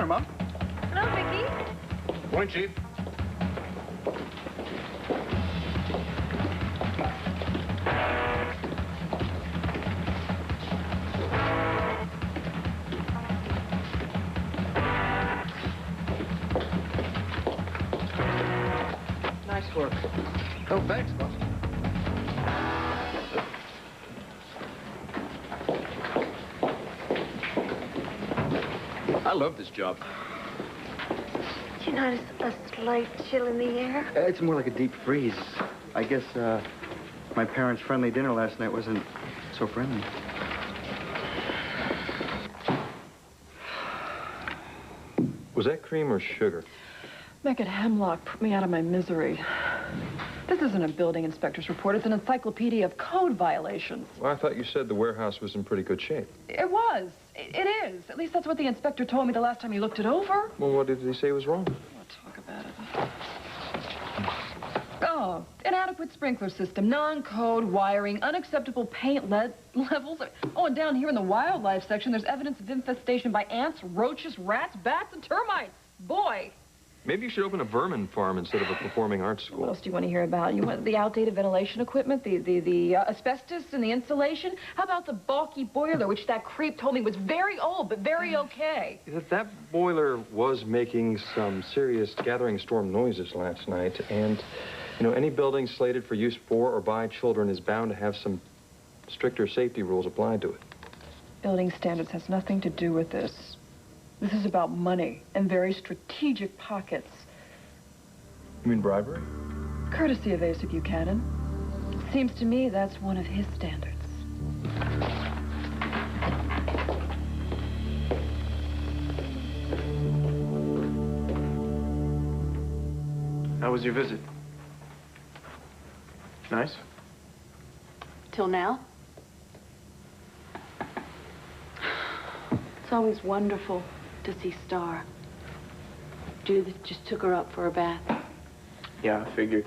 Mom. Hello, Vicki. Morning, Chief. Nice work. Oh, thanks, boss. I love this job. Did you notice a slight chill in the air? It's more like a deep freeze. I guess, my parents' friendly dinner last night wasn't so friendly. Was that cream or sugar? Beckett Hemlock put me out of my misery. This isn't a building inspector's report. It's an encyclopedia of code violations. Well, I thought you said the warehouse was in pretty good shape. It was. It is. At least that's what the inspector told me the last time he looked it over. Well, what did he say was wrong? We'll talk about it. Oh, inadequate sprinkler system, non-code wiring, unacceptable paint levels. Oh, and down here in the wildlife section, there's evidence of infestation by ants, roaches, rats, bats, and termites. Boy. Maybe you should open a vermin farm instead of a performing arts school. What else do you want to hear about? You want the outdated ventilation equipment, the asbestos in the insulation? How about the bulky boiler, which that creep told me was very old, but very okay? That boiler was making some serious gathering storm noises last night, and, you know, any building slated for use for or by children is bound to have some stricter safety rules applied to it. Building standards has nothing to do with this. This is about money and very strategic pockets. You mean bribery? Courtesy of Asa Buchanan. Seems to me that's one of his standards. How was your visit? Nice? Till now. It's always wonderful to see Star. Judith just took her up for a bath. Yeah, I figured.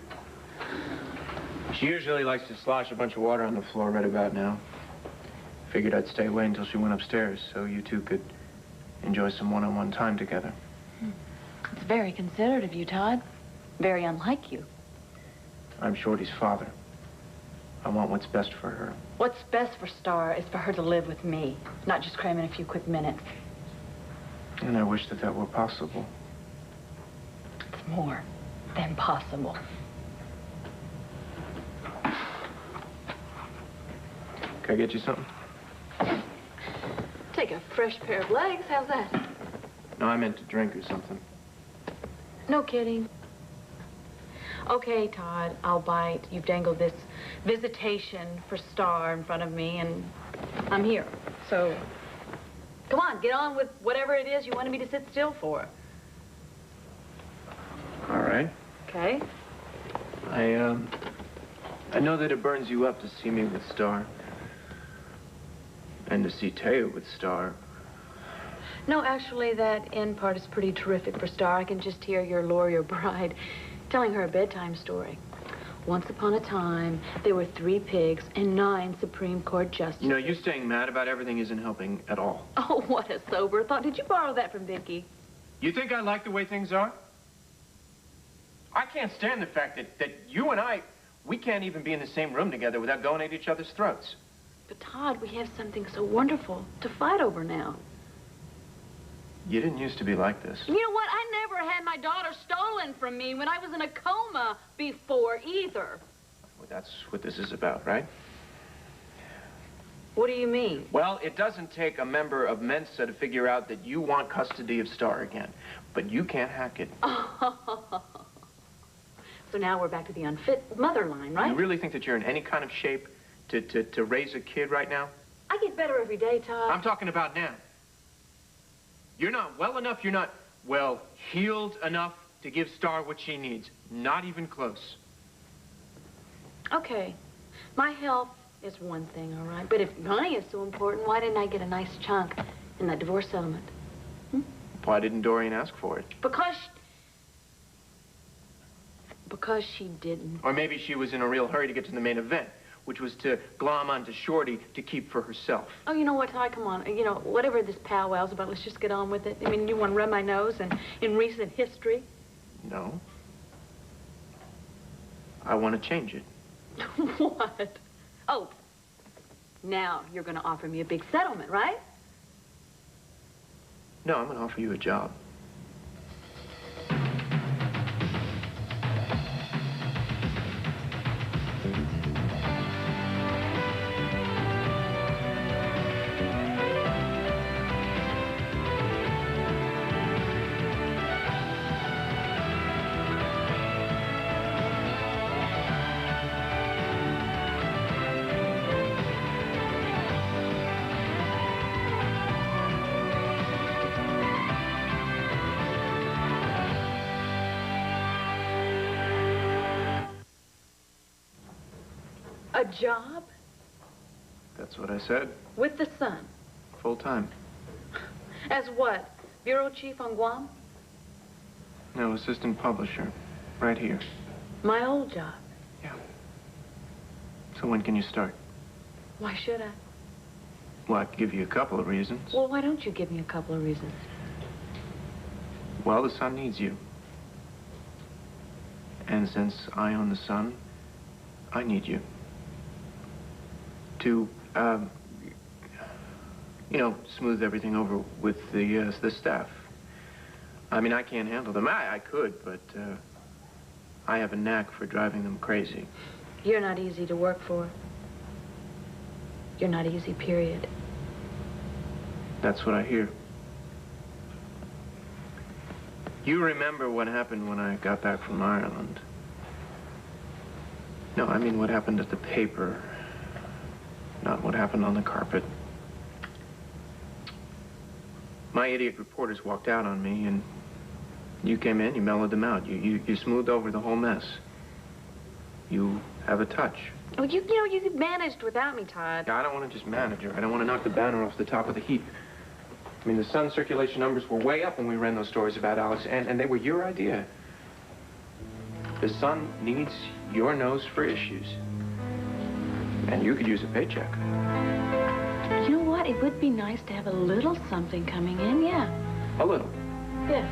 She usually likes to slosh a bunch of water on the floor right about now. Figured I'd stay away until she went upstairs so you two could enjoy some one-on-one time together. It's very considerate of you, Todd. Very unlike you. I'm Shorty's father. I want what's best for her. What's best for Star is for her to live with me, not just cram in a few quick minutes. And I wish that that were possible. It's more than possible. Can I get you something? Take a fresh pair of legs, how's that? No, I meant to drink or something. No kidding. Okay, Todd, I'll bite. You've dangled this visitation for Star in front of me, and I'm here. So, come on, get on with whatever it is you wanted me to sit still for. All right. Okay? I know that it burns you up to see me with Star. And to see Teo with Star. No, actually, that end part is pretty terrific for Star. I can just hear your lawyer bride telling her a bedtime story. Once upon a time, there were 3 pigs and 9 Supreme Court justices. You know, you staying mad about everything isn't helping at all. Oh, what a sober thought. Did you borrow that from Vicky? You think I like the way things are? I can't stand the fact that you and I, we can't even be in the same room together without going at each other's throats. But, Todd, we have something so wonderful to fight over now. You didn't used to be like this. You know what? I never had my daughter stolen from me when I was in a coma before either. Well, that's what this is about, right? What do you mean? Well, it doesn't take a member of Mensa to figure out that you want custody of Star again. But you can't hack it. So now we're back to the unfit mother line, right? You really think that you're in any kind of shape to raise a kid right now? I get better every day, Todd. I'm talking about now. You're not well enough, you're not, well, healed enough to give Star what she needs. Not even close. Okay. My health is one thing, all right? But if money is so important, why didn't I get a nice chunk in that divorce settlement? Why didn't Dorian ask for it? Because she didn't. Or maybe she was in a real hurry to get to the main event. which was to glom onto Shorty to keep for herself. Oh, you know what, Ty? Come on. You know, whatever this powwow's about, let's just get on with it. I mean, you want to rub my nose in recent history? No. I want to change it. What? Oh, now you're going to offer me a big settlement, right? No, I'm going to offer you a job. A job? That's what I said. With the Sun? Full time. As what? Bureau chief on Guam? No, assistant publisher. Right here. My old job. Yeah. So when can you start? Why should I? Well, I could give you a couple of reasons. Well, why don't you give me a couple of reasons? Well, the Sun needs you. And since I own the Sun, I need you. To, you know, smooth everything over with the staff. I mean, I can't handle them. I could, but I have a knack for driving them crazy. You're not easy to work for. You're not easy, period. That's what I hear. You remember what happened when I got back from Ireland? No, I mean what happened at the paper. Not what happened on the carpet. My idiot reporters walked out on me, and you came in, you mellowed them out. You smoothed over the whole mess. You have a touch. Oh, you know, you managed without me, Todd. I don't want to just manage her. I don't want to knock the banner off the top of the heap. I mean, the Sun circulation numbers were way up when we ran those stories about Alex, and they were your idea. The Sun needs your nose for issues. And you could use a paycheck. You know what? It would be nice to have a little something coming in, yeah. A little. Yeah.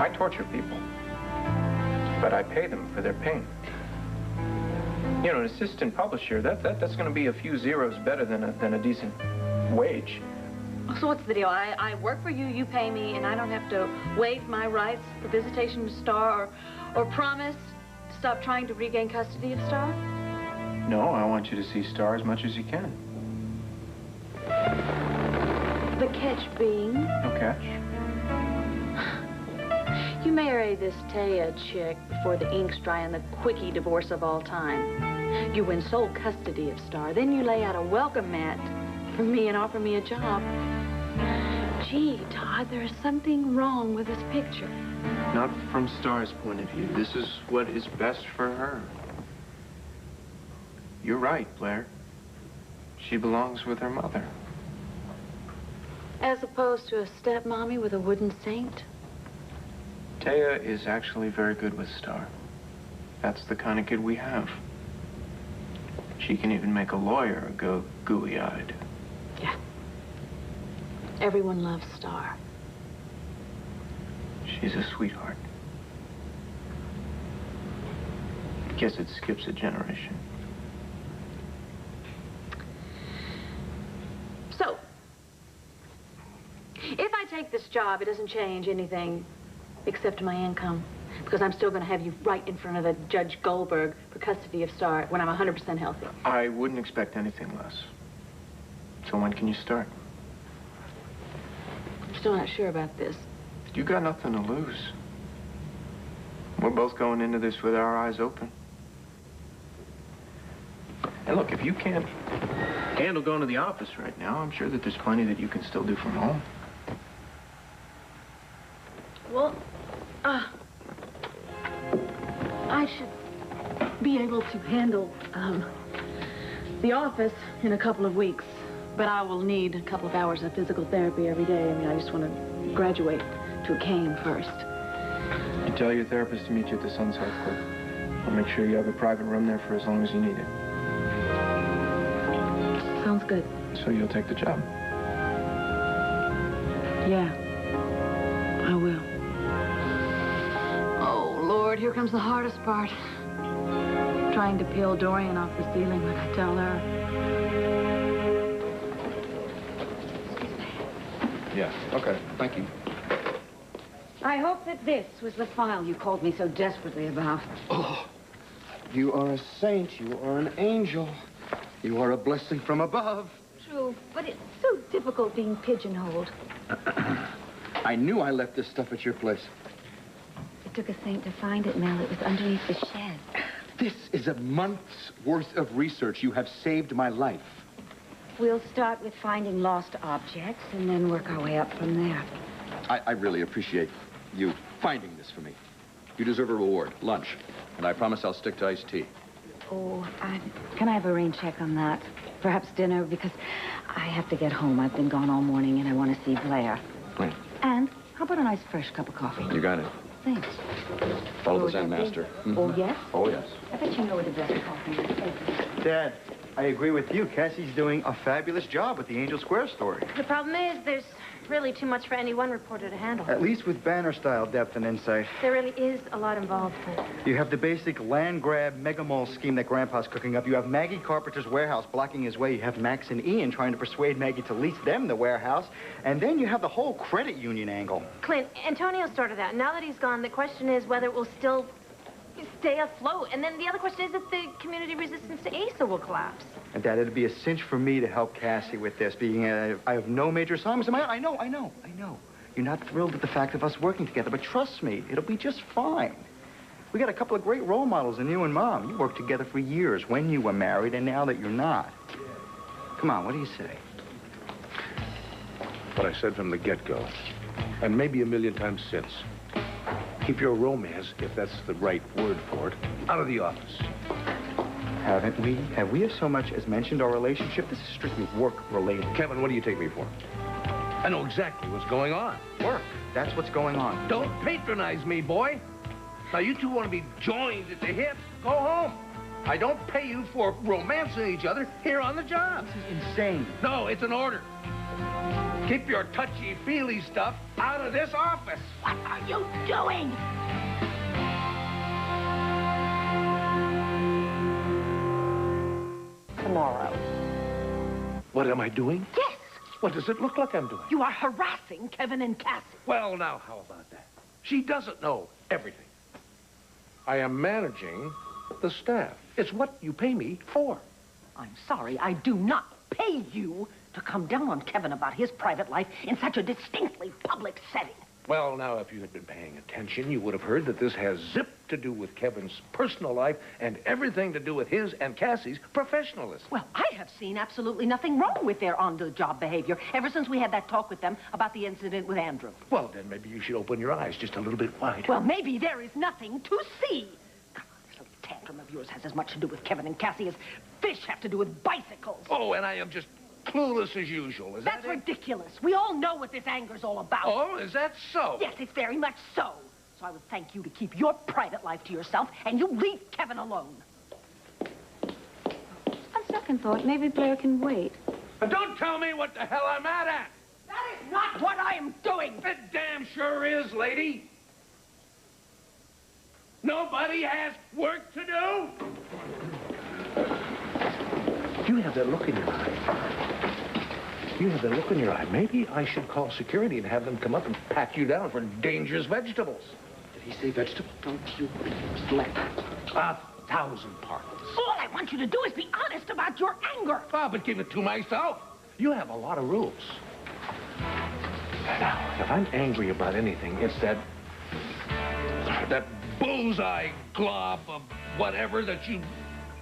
I torture people, but I pay them for their pain. You know, an assistant publisher, that's going to be a few zeros better than a decent wage. So what's the deal? I work for you, you pay me, and I don't have to waive my rights for visitation to Star or promise to stop trying to regain custody of Star? No, I want you to see Star as much as you can. The catch being? No catch. You marry this Taya chick before the ink's dry in the quickie divorce of all time. You win sole custody of Star. Then you lay out a welcome mat for me and offer me a job. Gee, Todd, there is something wrong with this picture. Not from Star's point of view. This is what is best for her. You're right, Blair. She belongs with her mother. As opposed to a stepmommy with a wooden saint? Taya is actually very good with Star. That's the kind of kid we have. She can even make a lawyer go gooey-eyed. Yeah. Everyone loves Star. She's a sweetheart. Guess it skips a generation. So, if I take this job, it doesn't change anything except my income. Because I'm still going to have you right in front of the Judge Goldberg for custody of Star when I'm 100% healthy. I wouldn't expect anything less. So when can you start? I'm still not sure about this. You got nothing to lose. We're both going into this with our eyes open. And look, if you can't handle going to the office right now, I'm sure that there's plenty that you can still do from home. Well, I should be able to handle, the office in a couple of weeks. But I will need a couple of hours of physical therapy every day. I mean, I just want to graduate to a cane first. You tell your therapist to meet you at the Sun's Health Club. I'll make sure you have a private room there for as long as you need it. Sounds good. So you'll take the job? Yeah, I will. Oh, Lord, here comes the hardest part. Trying to peel Dorian off the ceiling when I tell her. Yeah, okay. Thank you. I hope that this was the file you called me so desperately about. Oh, you are a saint. You are an angel. You are a blessing from above. True, but it's so difficult being pigeonholed. I knew I left this stuff at your place. It took a saint to find it, Mel. It was underneath the shed. This is a month's worth of research. You have saved my life. We'll start with finding lost objects and then work our way up from there. I really appreciate you finding this for me. You deserve a reward, lunch. And I promise I'll stick to iced tea. Oh, can I have a rain check on that? Perhaps dinner, because I have to get home. I've been gone all morning and I want to see Blair. Right. And how about a nice fresh cup of coffee? You got it. Thanks. Follow the Would that Zen be? master. Mhm. Oh, yes? Oh, yes. I bet you know where the best coffee is. Dad, I agree with you. Cassie's doing a fabulous job with the Angel Square story. The problem is there's really too much for any one reporter to handle. At least with banner-style depth and insight. There really is a lot involved. You have the basic land grab mega mall scheme that Grandpa's cooking up. You have Maggie Carpenter's warehouse blocking his way. You have Max and Ian trying to persuade Maggie to lease them the warehouse. And then you have the whole credit union angle. Clint, Antonio started that. Now that he's gone, the question is whether it will still stay afloat. And then the other question is if the community resistance to ASA will collapse. And Dad, it'd be a cinch for me to help Cassie with this, being I have no major assignments. I know. You're not thrilled at the fact of us working together, but trust me, it'll be just fine. We got a couple of great role models in you and Mom. You worked together for years when you were married and now that you're not. Come on, what do you say? What I said from the get-go, and maybe a million times since. Keep your romance, if that's the right word for it, out of the office. Haven't we? Have we so much as mentioned our relationship? This is strictly work-related. Kevin, what do you take me for? I know exactly what's going on. Work. That's what's going on. Don't patronize me, boy. Now, you two want to be joined at the hip. Go home. I don't pay you for romancing each other here on the job. This is insane. No, it's an order. Keep your touchy-feely stuff out of this office. What are you doing? Tomorrow. What am I doing? Yes, What does it look like I'm doing? you are harassing Kevin and Cassie. Well, now, how about that? She doesn't know everything. I am managing the staff. It's what you pay me for. I'm sorry, I do not pay you to come down on Kevin about his private life in such a distinctly public setting. Well, now, if you had been paying attention, you would have heard that this has zip to do with Kevin's personal life and everything to do with his and Cassie's professionalism. Well, I have seen absolutely nothing wrong with their on-the-job behavior ever since we had that talk with them about the incident with Andrew. Well, then maybe you should open your eyes just a little bit wide. Well, maybe there is nothing to see. Come on, this little tantrum of yours has as much to do with Kevin and Cassie as fish have to do with bicycles. Oh, and I am just clueless as usual. Is That's that it? ridiculous. We all know what this anger's all about. Oh, is that so? Yes, it's very much so. So I would thank you to keep your private life to yourself, and you leave Kevin alone. On second thought, maybe Blair can wait. And don't tell me what the hell I'm mad at. That is not what I am doing. It damn sure is, lady. Nobody has work to do. You have that look in your eye. You have that look in your eye. Maybe I should call security and have them come up and pat you down for dangerous vegetables. Did he say vegetable? Don't you slip. 1,000 pardons. All I want you to do is be honest about your anger. Ah, but keep it to myself. You have a lot of rules. Now, if I'm angry about anything, it's that bullseye glob of whatever that you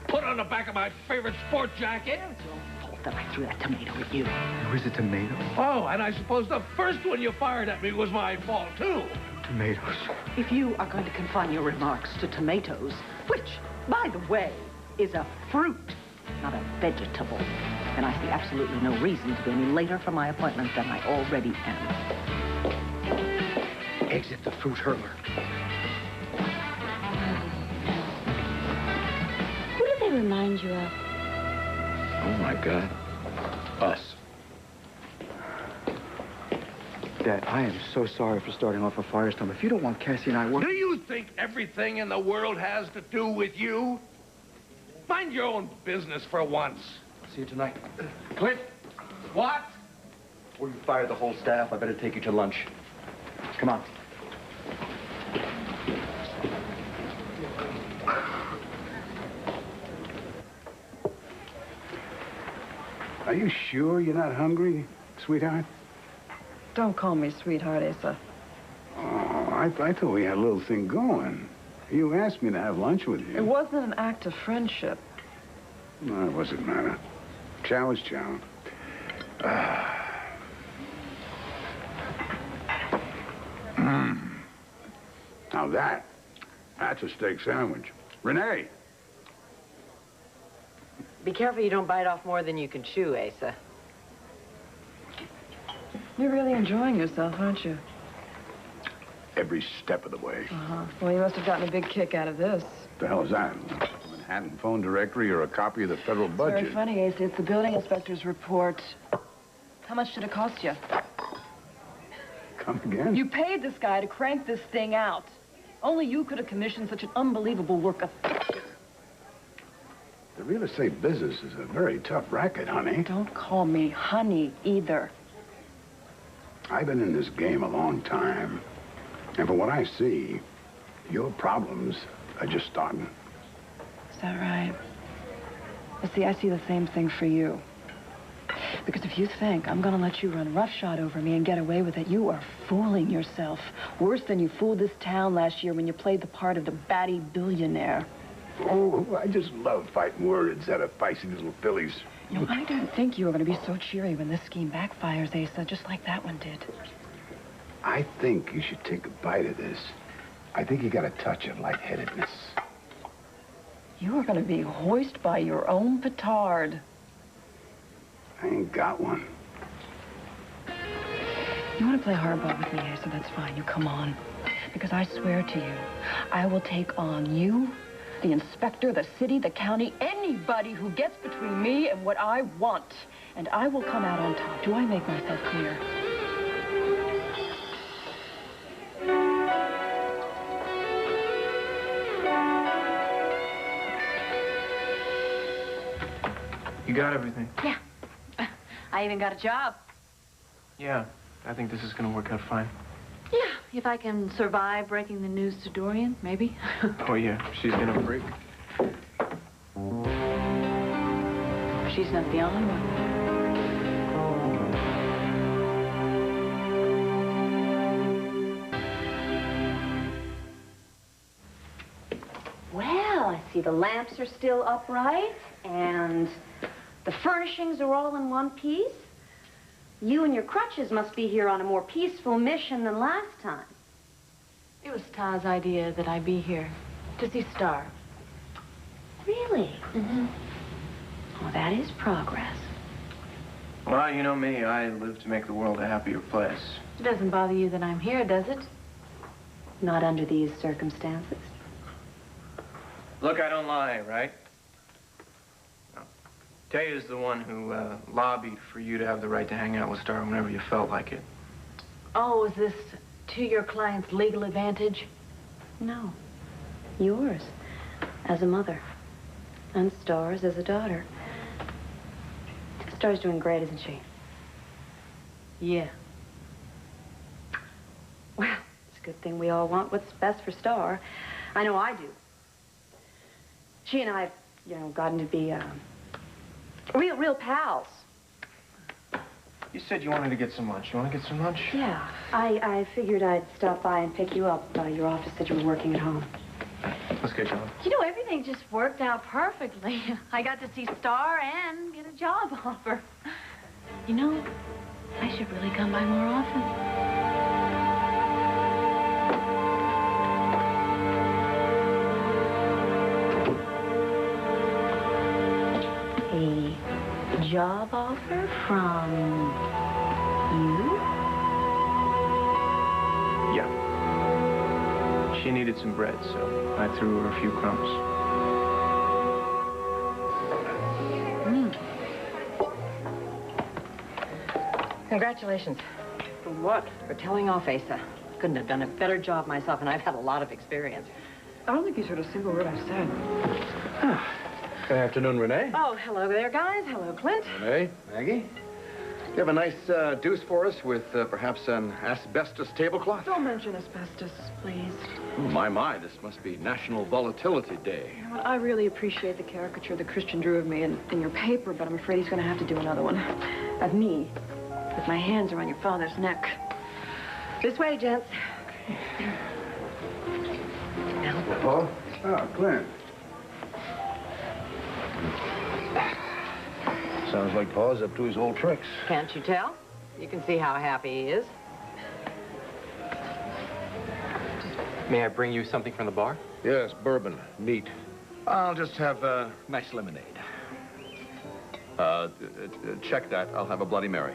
put on the back of my favorite sport jacket. It's your fault that I threw that tomato at you. It was a tomato? Oh, and I suppose the first one you fired at me was my fault, too. Tomatoes. If you are going to confine your remarks to tomatoes, which, by the way, is a fruit, not a vegetable, then I see absolutely no reason to be any later for my appointment than I already am. Exit the fruit hurler. remind you of? Oh, my God. Us. Dad, I am so sorry for starting off a firestorm. If you don't want Cassie and I working... Do you think everything in the world has to do with you? Mind your own business for once. See you tonight. Clint, what? Well, you fired the whole staff. I better take you to lunch. Come on. Are you sure you're not hungry, sweetheart? Don't call me sweetheart, Asa. Oh, I thought we had a little thing going. You asked me to have lunch with you. It wasn't an act of friendship. No, it wasn't matter. Chow is chow. Now that's a steak sandwich. Renee! Be careful you don't bite off more than you can chew, Asa. You're really enjoying yourself, aren't you? Every step of the way. Uh-huh. Well, you must have gotten a big kick out of this. The hell is that? Manhattan phone directory or a copy of the federal budget? It's very funny, Asa. It's the building inspector's report. How much did it cost you? Come again? You paid this guy to crank this thing out. Only you could have commissioned such an unbelievable work of fiction. The real estate business is a very tough racket, honey. Don't call me honey either. I've been in this game a long time. And from what I see, your problems are just starting. Is that right? But see, I see the same thing for you. Because if you think I'm gonna let you run roughshod over me and get away with it, you are fooling yourself. Worse than you fooled this town last year when you played the part of the batty billionaire. Oh, I just love fighting words out of feisty little fillies. You know, I didn't think you were gonna be so cheery when this scheme backfires, Asa, just like that one did. I think you should take a bite of this. I think you got a touch of lightheadedness. You are gonna be hoisted by your own petard. I ain't got one. You want to play hardball with me, Asa? That's fine. You come on. Because I swear to you, I will take on you, the inspector, the city, the county, anybody who gets between me and what I want. And I will come out on top. Do I make myself clear? You got everything? Yeah. I even got a job. Yeah, I think this is gonna work out fine. Yeah, if I can survive breaking the news to Dorian, maybe. Oh, yeah, she's gonna break. She's not the only one. Well, I see the lamps are still upright, and the furnishings are all in one piece. You and your crutches must be here on a more peaceful mission than last time. It was Ta's idea that I be here to see Star. Really? Mm-hmm. Oh, that is progress. Well, you know me, I live to make the world a happier place. It doesn't bother you that I'm here, does it? Not under these circumstances. Look, I don't lie, right? No. Taya's the one who lobbied for you to have the right to hang out with Star whenever you felt like it. Oh, is this to your client's legal advantage? No. Yours, as a mother. And Star's as a daughter. Star's doing great, isn't she? Yeah. Well, it's a good thing we all want what's best for Star. I know I do. She and I have, you know, gotten to be real pals. You said you wanted to get some lunch. You want to get some lunch? Yeah. I figured I'd stop by and pick you up. Your office said you were working at home. Let's get going. You know, everything just worked out perfectly. I got to see Star and get a job offer. You know, I should really come by more often. A job offer from you? Yeah. She needed some bread, so I threw her a few crumbs. Congratulations. For what? For telling off Asa. Couldn't have done a better job myself, and I've had a lot of experience. I don't think he's heard a single word I've said. Good afternoon, Renee. Oh, hello there, guys. Hello, Clint. Renee, Maggie, you have a nice deuce for us with perhaps an asbestos tablecloth? Don't mention asbestos, please. Oh, my, this must be National Volatility Day. You know what, I really appreciate the caricature that Christian drew of me in your paper, but I'm afraid he's going to have to do another one. Of me, with my hands around your father's neck. This way, gents. Paul? Oh, Clint. Sounds like Pa's up to his old tricks. Can't you tell? You can see how happy he is. May I bring you something from the bar? Yes, bourbon. Neat. I'll just have a nice lemonade. Check that. I'll have a Bloody Mary.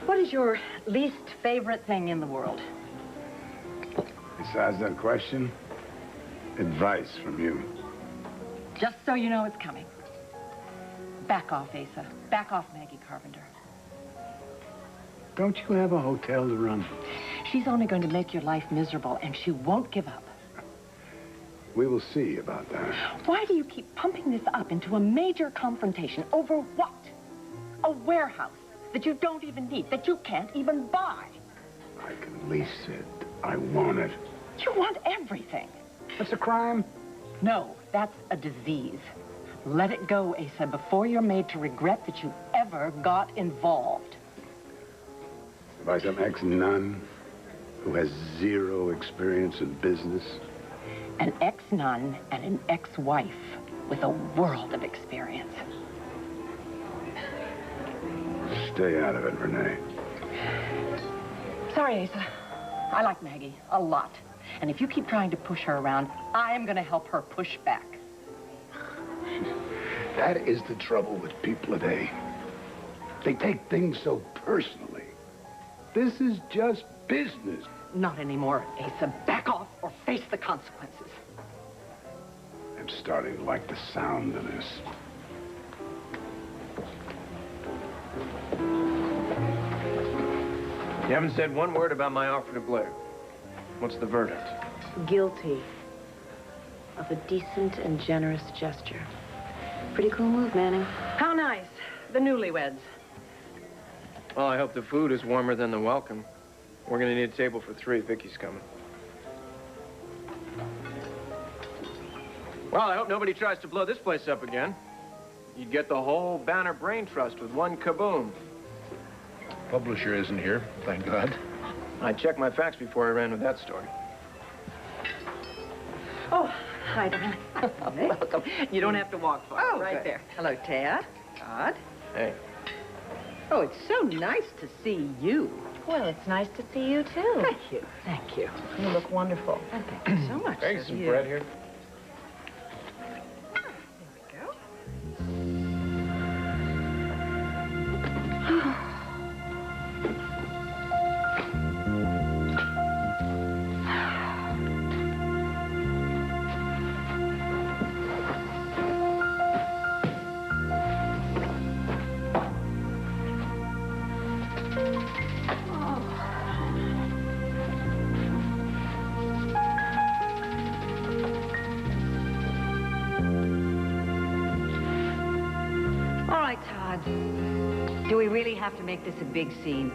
What is your least favorite thing in the world? Besides that question, advice from you. Just so you know it's coming. Back off, Asa. Back off, Maggie Carpenter. Don't you have a hotel to run? She's only going to make your life miserable, and she won't give up. We will see about that. Why do you keep pumping this up into a major confrontation? Over what? A warehouse that you don't even need, that you can't even buy. I can lease it. I want it. You want everything. That's a crime? No, that's a disease. Let it go, Asa, before you're made to regret that you ever got involved. By some ex-nun who has zero experience in business. An ex-nun and an ex-wife with a world of experience. Stay out of it, Renee. Sorry, Asa. I like Maggie a lot. And if you keep trying to push her around, I am going to help her push back. That is the trouble with people today. They take things so personally. This is just business. Not anymore, Asa. Back off or face the consequences. I'm starting to like the sound of this. You haven't said one word about my offer to Blair. What's the verdict? Guilty of a decent and generous gesture. Pretty cool move, Manning. How nice. The newlyweds. Well, I hope the food is warmer than the welcome. We're gonna need a table for 3. Vicky's coming. Well, I hope nobody tries to blow this place up again. You'd get the whole Banner Brain Trust with one kaboom. Publisher isn't here, thank God. I checked my facts before I ran with that story. Oh, hi, darling. Welcome. You don't have to walk far. Oh, right good. there. Hello, Taya. Todd. Hey. Oh, it's so nice to see you. Well, it's nice to see you, too. Thank you. Thank you. You look wonderful. Oh, thank you so much. Hey, some bread here. There we go. All right, Todd. Do we really have to make this a big scene?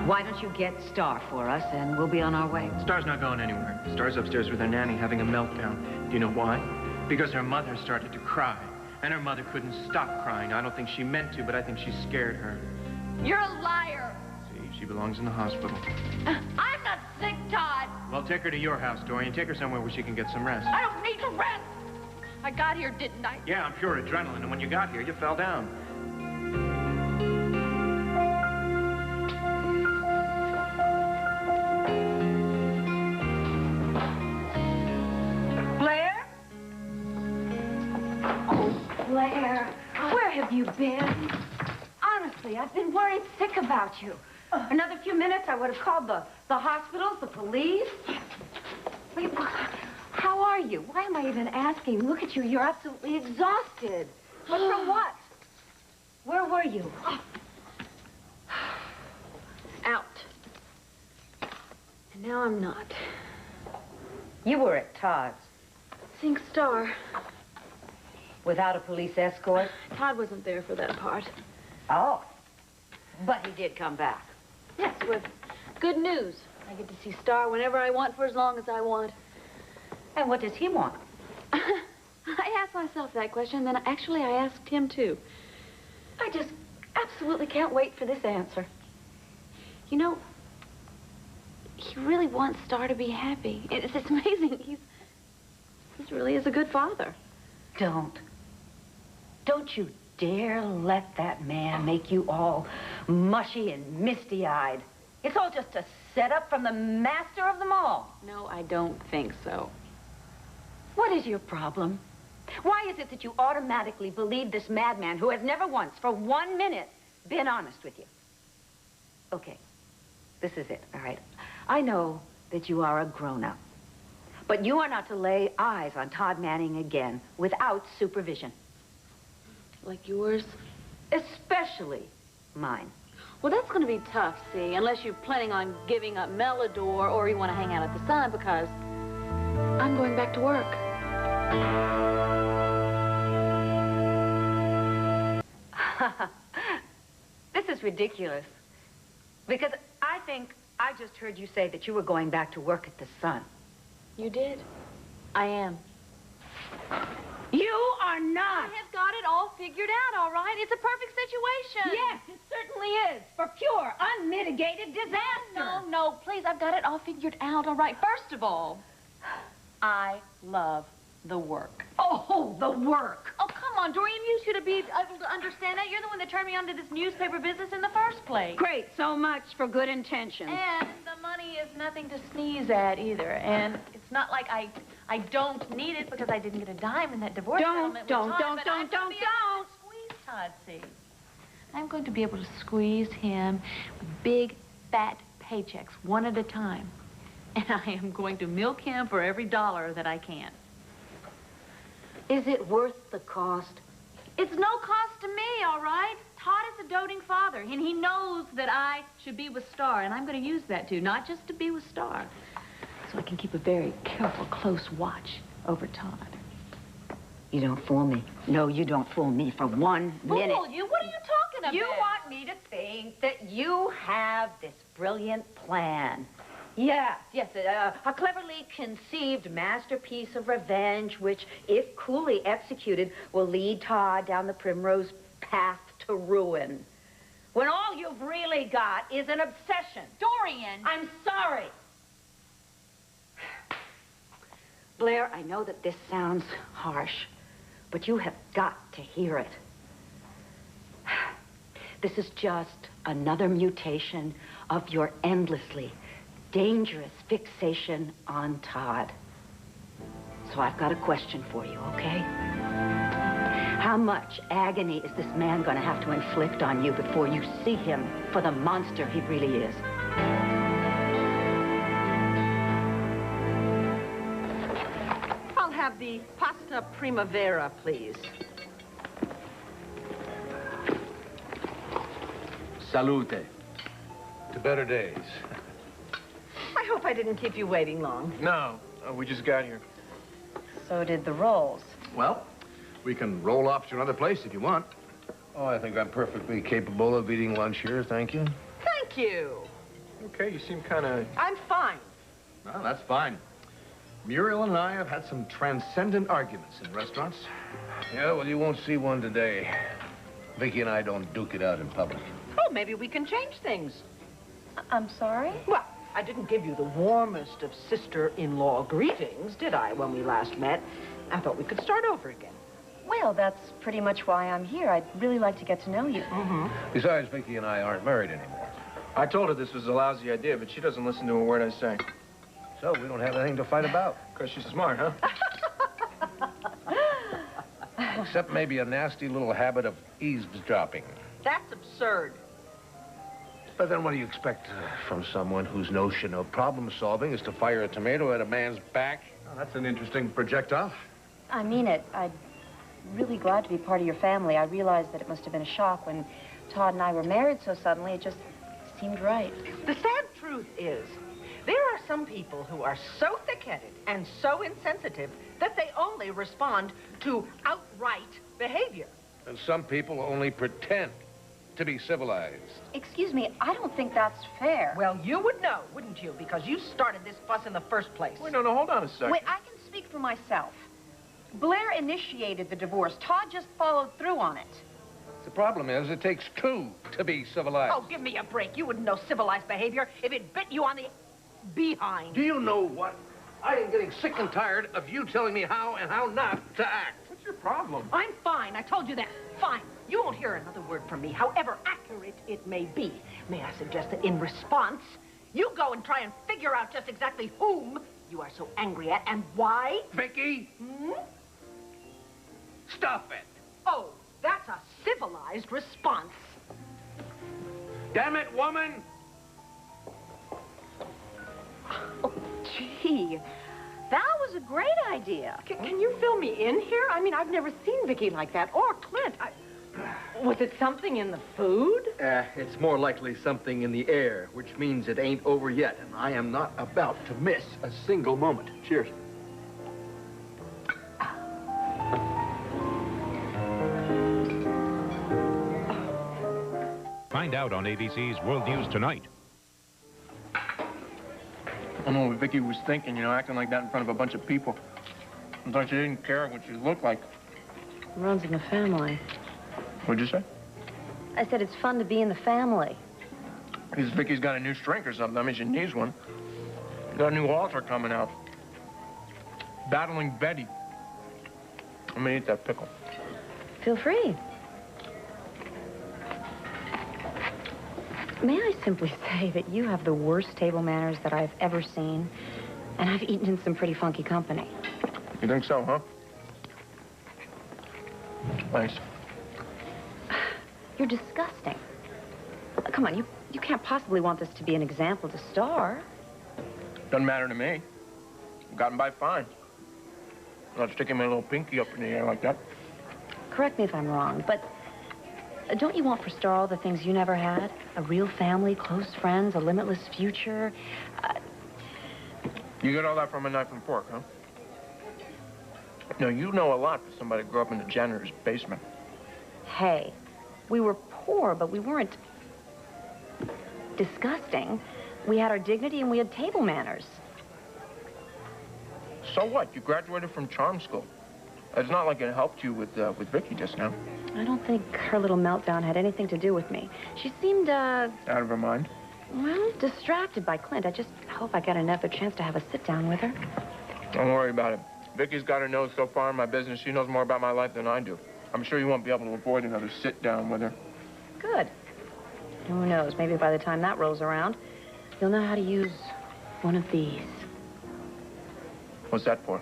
Why don't you get Star for us, and we'll be on our way? Star's not going anywhere. Star's upstairs with her nanny having a meltdown. Do you know why? Because her mother started to cry. And her mother couldn't stop crying. I don't think she meant to, but I think she scared her. You're a liar. See, she belongs in the hospital. I'm not sick, Todd. Well, take her to your house, Dorian. Take her somewhere where she can get some rest. I don't need to rest. I got here, didn't I? Yeah, I'm pure adrenaline, and when you got here, you fell down. Blair? Oh, Blair, where have you been? Honestly, I've been worried sick about you. Another few minutes, I would have called the hospitals, the police. Wait, how are you? Why am I even asking? Look at you, you're absolutely exhausted. But from what? Where were you? Out. And now I'm not. You were at Todd's. Seeing Star. Without a police escort? Todd wasn't there for that part. Oh. But he did come back. Yes, with good news. I get to see Star whenever I want for as long as I want. And what does he want? I asked myself that question, then actually I asked him too. I just absolutely can't wait for this answer. You know, he really wants Star to be happy. It's amazing. He's really is a good father. Don't you dare let that man make you all mushy and misty-eyed. It's all just a setup from the master of them all. No, I don't think so. What is your problem? Why is it that you automatically believe this madman who has never once, for 1 minute, been honest with you? Okay, this is it, all right? I know that you are a grown-up, but you are not to lay eyes on Todd Manning again without supervision. Like yours? Especially mine. Well, that's going to be tough, see, unless you're planning on giving up Melodor or you want to hang out at the Sun, because I'm going back to work. This is ridiculous. Because I think I just heard you say that you were going back to work at the Sun. You did? I am. You are not! I have got it all figured out, all right? It's a perfect situation. Yes, it certainly is. For pure, unmitigated disaster. No, please, I've got it all figured out, all right? First of all, I love the work. Oh, the work. Oh, come on, Dorian, you should be able to understand that. You're the one that turned me onto this newspaper business in the first place. Great, so much for good intentions. And the money is nothing to sneeze at either. And it's not like I don't need it because I didn't get a dime in that divorce settlement. Don't. Squeeze Todd, see. I'm going to be able to squeeze him with big, fat paychecks, one at a time. And I am going to milk him for every dollar that I can. Is it worth the cost? It's no cost to me, all right? Todd is a doting father, and he knows that I should be with Star, and I'm going to use that, too, not just to be with Star, so I can keep a very careful, close watch over Todd. You don't fool me. No, you don't fool me for 1 minute. Fool you? What are you talking about? You want me to think that you have this brilliant plan. Yes, a cleverly conceived masterpiece of revenge, which, if coolly executed, will lead Todd down the primrose path to ruin. When all you've really got is an obsession. Dorian! I'm sorry. Blair, I know that this sounds harsh, but you have got to hear it. This is just another mutation of your endlessly dangerous fixation on Todd. So I've got a question for you, okay? How much agony is this man going to have to inflict on you before you see him for the monster he really is? I'll have the pasta primavera, please. Salute. To better days. I hope I didn't keep you waiting long. No, we just got here. So did the rolls. Well, we can roll off to another place if you want. Oh, I think I'm perfectly capable of eating lunch here, thank you. Thank you. Okay, you seem kind of... I'm fine. Well, that's fine. Muriel and I have had some transcendent arguments in restaurants. Yeah, well, you won't see one today. Vicky and I don't duke it out in public. Oh, maybe we can change things. I'm sorry? Well, I didn't give you the warmest of sister-in-law greetings, did I, when we last met? I thought we could start over again. Well, that's pretty much why I'm here. I'd really like to get to know you. Mm-hmm. Besides, Vicky and I aren't married anymore. I told her this was a lousy idea, but she doesn't listen to a word I say. So we don't have anything to fight about. Because she's smart, huh? Except maybe a nasty little habit of eavesdropping. That's absurd. But then what do you expect from someone whose notion of problem solving is to fire a tomato at a man's back? Well, that's an interesting projectile. I mean it. I'd really glad to be part of your family. I realized that it must have been a shock when Todd and I were married so suddenly. It just seemed right. The sad truth is, there are some people who are so thick-headed and so insensitive that they only respond to outright behavior. And some people only pretend to be civilized. Excuse me, I don't think that's fair. Well, you would know, wouldn't you? Because you started this fuss in the first place. Wait, no, hold on a second. Wait, I can speak for myself. Blair initiated the divorce. Todd just followed through on it. The problem is it takes two to be civilized. Oh, give me a break. You wouldn't know civilized behavior if it bit you on the behind. Do you know what? I am getting sick and tired of you telling me how and how not to act. What's your problem? I'm fine. I told you that. Fine. You won't hear another word from me, however accurate it may be. May I suggest that in response, you go and try and figure out just exactly whom you are so angry at and why? Vicky? Hmm? Stop it. Oh, that's a civilized response. Damn it, woman! Oh, gee. That was a great idea. Can you fill me in here? I mean, I've never seen Vicky like that, or Clint. Was it something in the food? It's more likely something in the air, which means it ain't over yet, and I am not about to miss a single moment. Cheers. Find out on ABC's World News Tonight. I don't know what Vicky was thinking, you know, acting like that in front of a bunch of people. I thought she didn't care what you looked like. Runs in the family. What'd you say? I said it's fun to be in the family. Because Vicky's got a new shrink or something. I mean, she needs one. Got a new Oltl coming out. Battling Betty. I'm gonna eat that pickle. Feel free. May I simply say that you have the worst table manners that I've ever seen, and I've eaten in some pretty funky company. You think so, huh? Thanks. You're disgusting. Come on, you can't possibly want this to be an example to Star. Doesn't matter to me. Gotten by fine. Not sticking my little pinky up in the air like that. Correct me if I'm wrong, but don't you want for Star all the things you never had? A real family, close friends, a limitless future? You get all that from a knife and fork, huh? No, you know a lot for somebody who grew up in the janitor's basement. Hey, we were poor, but we weren't disgusting. We had our dignity and we had table manners. So what? You graduated from charm school. It's not like it helped you with Vicky just now. I don't think her little meltdown had anything to do with me. She seemed, Out of her mind? well, distracted by Clint. I just hope I get another chance to have a sit-down with her. Don't worry about it. Vicky's got her nose so far in my business, she knows more about my life than I do. I'm sure you won't be able to avoid another sit-down with her. Good. Who knows? Maybe by the time that rolls around, you'll know how to use one of these. What's that for?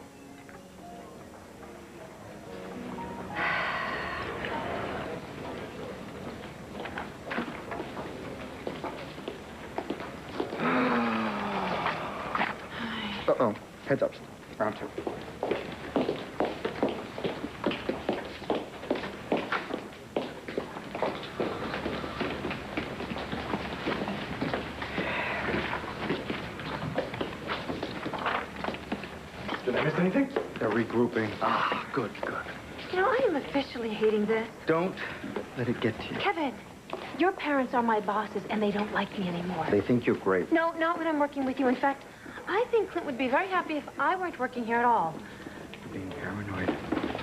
Uh-oh. Heads up. Round two. Did I miss anything? They're regrouping. Ah, good, good. You know, I am officially hating this. Don't let it get to you. Kevin, your parents are my bosses, and they don't like me anymore. They think you're great. No, not when I'm working with you. In fact, I think Clint would be very happy if I weren't working here at all. You're being paranoid.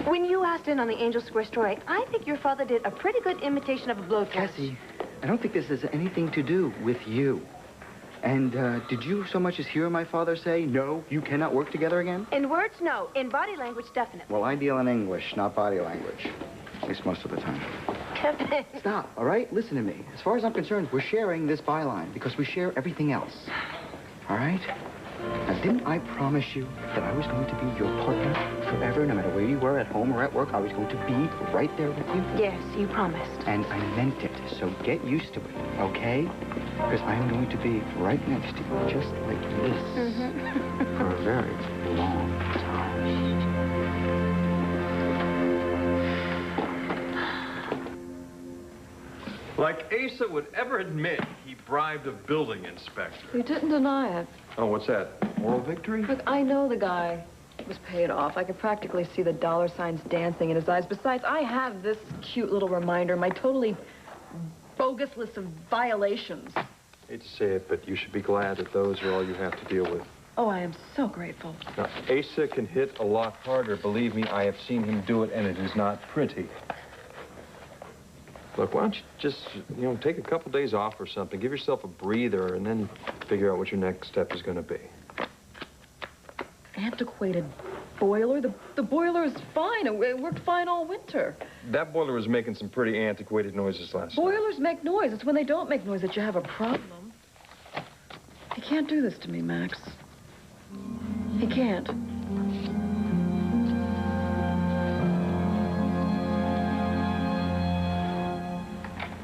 When you asked in on the Angel Square story, I think your father did a pretty good imitation of a blowtorch. Cassie, I don't think this has anything to do with you. And did you so much as hear my father say, no, you cannot work together again? In words, no. In body language, definitely. Well, I deal in English, not body language. At least most of the time. Kevin. Stop, all right? Listen to me. As far as I'm concerned, we're sharing this byline because we share everything else. All right? Now, didn't I promise you that I was going to be your partner forever, no matter where you were, at home or at work? I was going to be right there with you? Yes, you promised. And I meant it, so get used to it, okay? Because I'm going to be right next to you, just like this, for a very long time. Like Asa would ever admit he bribed a building inspector. He didn't deny it. Oh, what's that? Moral victory? Look, I know the guy was paid off. I could practically see the dollar signs dancing in his eyes. Besides, I have this cute little reminder, my totally bogus list of violations. Hate to say it, but you should be glad that those are all you have to deal with. Oh, I am so grateful. Now, Asa can hit a lot harder. Believe me, I have seen him do it, and it is not pretty. Look, why don't you just, take a couple days off or something. Give yourself a breather, and then figure out what your next step is going to be. Antiquated boiler? The boiler is fine. It worked fine all winter. That boiler was making some pretty antiquated noises last night. Boilers make noise. It's when they don't make noise that you have a problem. He can't do this to me, Max. He can't.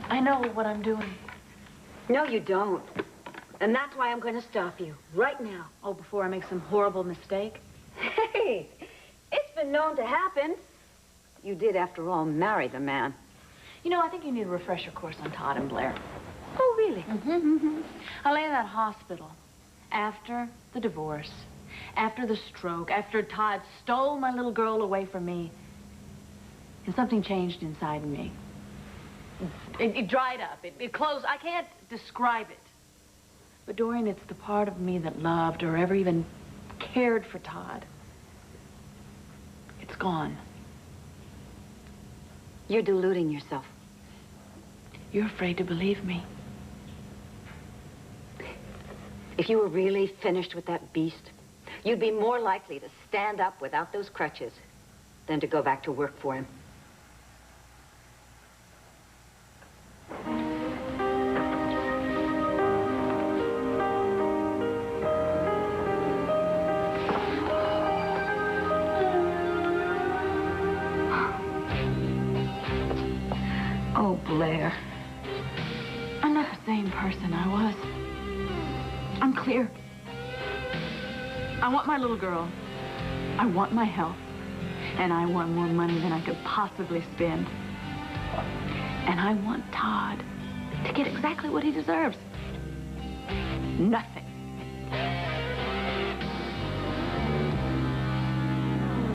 I know what I'm doing. No, you don't. And that's why I'm going to stop you right now. Oh, before I make some horrible mistake? Hey, it's been known to happen. You did, after all, marry the man. You know, I think you need a refresher course on Todd and Blair. Oh, really? I lay in that hospital after the divorce, after the stroke, after Todd stole my little girl away from me. And something changed inside of me. It dried up. It closed. I can't describe it. But, Dorian, it's the part of me that loved or ever even cared for Todd. It's gone. You're deluding yourself. You're afraid to believe me. If you were really finished with that beast, you'd be more likely to stand up without those crutches than to go back to work for him. Oh, Blair. I'm not the same person I was. I'm clear. I want my little girl. I want my health. And I want more money than I could possibly spend. And I want Todd to get exactly what he deserves. Nothing